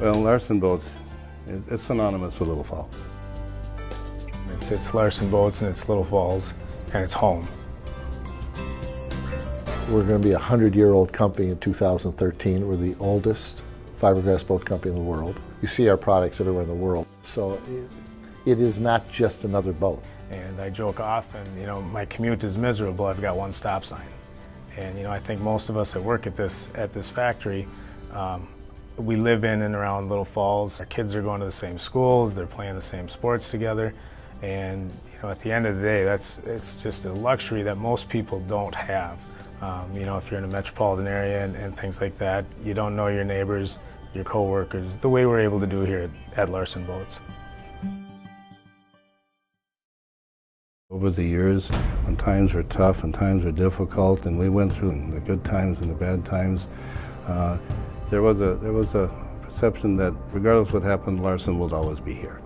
Well, Larson Boats, it's synonymous with Little Falls. It's Larson Boats and it's Little Falls and it's home. We're going to be a 100-year-old company in 2013. We're the oldest fiberglass boat company in the world. You see our products everywhere in the world. So it is not just another boat. And I joke often, my commute is miserable. I've got one stop sign. And I think most of us that work at this factory, we live in and around Little Falls. Our kids are going to the same schools, they're playing the same sports together. And at the end of the day, it's just a luxury that most people don't have. If you're in a metropolitan area and things like that, you don't know your neighbors, your co-workers, the way we're able to do here at Larson Boats. Over the years, when times were tough and times were difficult, and we went through the good times and the bad times, there was a perception that regardless of what happened, Larson would always be here.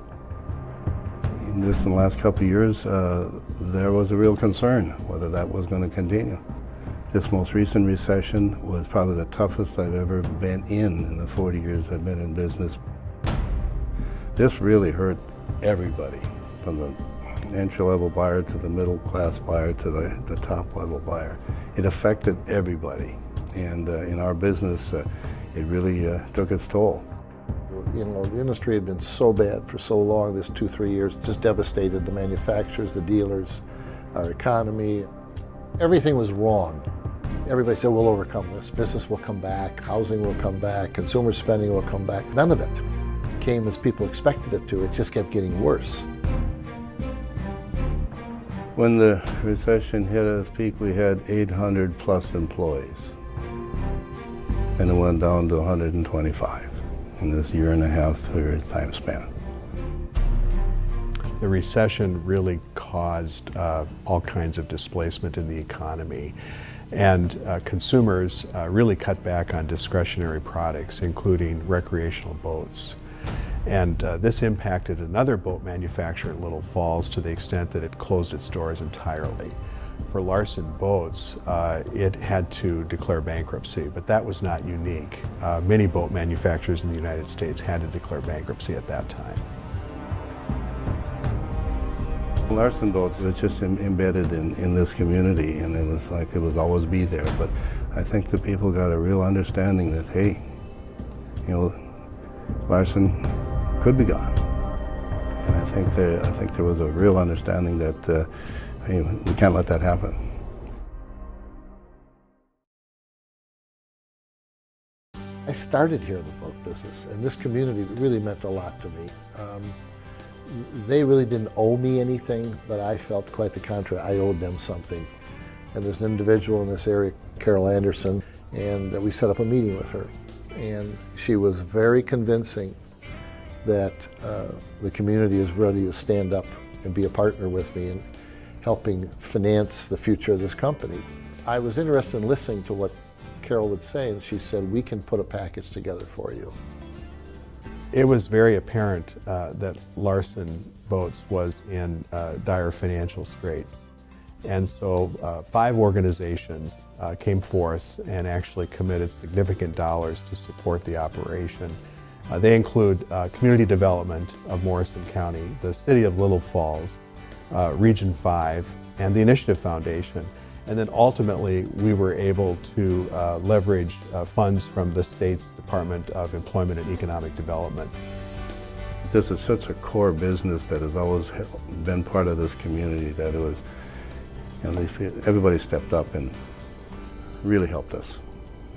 In the last couple of years, there was a real concern whether that was going to continue. This most recent recession was probably the toughest I've ever been in the 40 years I've been in business. This really hurt everybody, from the entry-level buyer to the middle-class buyer to the top-level buyer. It affected everybody, and in our business, it really took its toll. The industry had been so bad for so long, this 2-3 years, just devastated the manufacturers, the dealers, our economy. Everything was wrong. Everybody said, we'll overcome this. Business will come back, housing will come back, consumer spending will come back. None of it came as people expected it to. It just kept getting worse. When the recession hit its peak, we had 800 plus employees. And it went down to 125 in this year and a half, 2-year time span. The recession really caused all kinds of displacement in the economy, and consumers really cut back on discretionary products, including recreational boats. And this impacted another boat manufacturer in Little Falls to the extent that it closed its doors entirely. For Larson Boats, it had to declare bankruptcy, but that was not unique. Many boat manufacturers in the United States had to declare bankruptcy at that time. Larson Boats was just embedded in this community, and it was like it was always be there. But I think the people got a real understanding that, hey, Larson could be gone. And I think there was a real understanding that hey, we can't let that happen. I started here in the boat business, and this community really meant a lot to me. They really didn't owe me anything, but I felt quite the contrary. I owed them something. And there's an individual in this area, Carol Anderson, and we set up a meeting with her. And she was very convincing that the community is ready to stand up and be a partner with me in helping finance the future of this company. I was interested in listening to what Carol would say, and she said, we can put a package together for you. It was very apparent that Larson Boats was in dire financial straits. And so 5 organizations came forth and actually committed significant dollars to support the operation. They include Community Development of Morrison County, the City of Little Falls, Region 5, and the Initiative Foundation. And then ultimately, we were able to leverage funds from the state's Department of Employment and Economic Development. This is such a core business that has always been part of this community that it was, everybody stepped up and really helped us.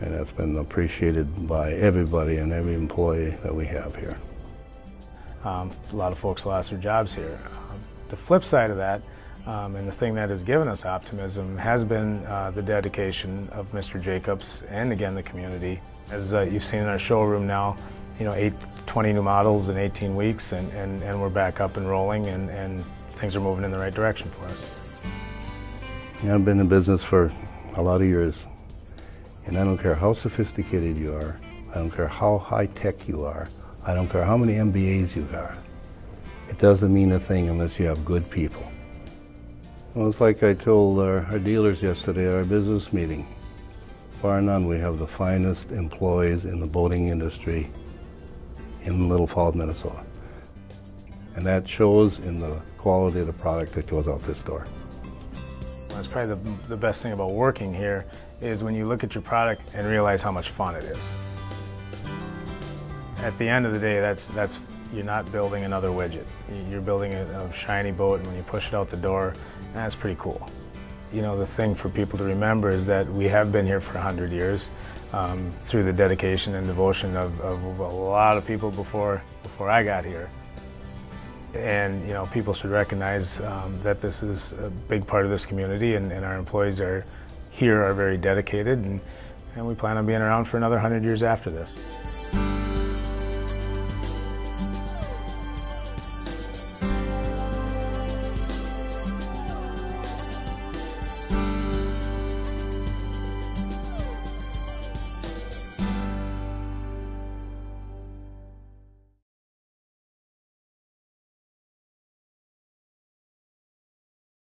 And that's been appreciated by everybody and every employee that we have here. A lot of folks lost their jobs here. The flip side of that, and the thing that has given us optimism, has been the dedication of Mr. Jacobs and again the community. As you've seen in our showroom now, 20 new models in 18 weeks, and we're back up and rolling, and things are moving in the right direction for us. I've been in business for a lot of years, and I don't care how sophisticated you are, I don't care how high-tech you are, I don't care how many MBAs you are. It doesn't mean a thing unless you have good people. Well, it's like I told our dealers yesterday at our business meeting. Bar none, we have the finest employees in the boating industry in Little Falls, Minnesota. And that shows in the quality of the product that goes out this door. That's probably the best thing about working here is when you look at your product and realize how much fun it is. At the end of the day, you're not building another widget. You're building a shiny boat, and when you push it out the door, that's pretty cool. You know, the thing for people to remember is that we have been here for 100 years through the dedication and devotion of a lot of people before I got here. And you know, people should recognize that this is a big part of this community, and our employees are very dedicated, and we plan on being around for another 100 years after this.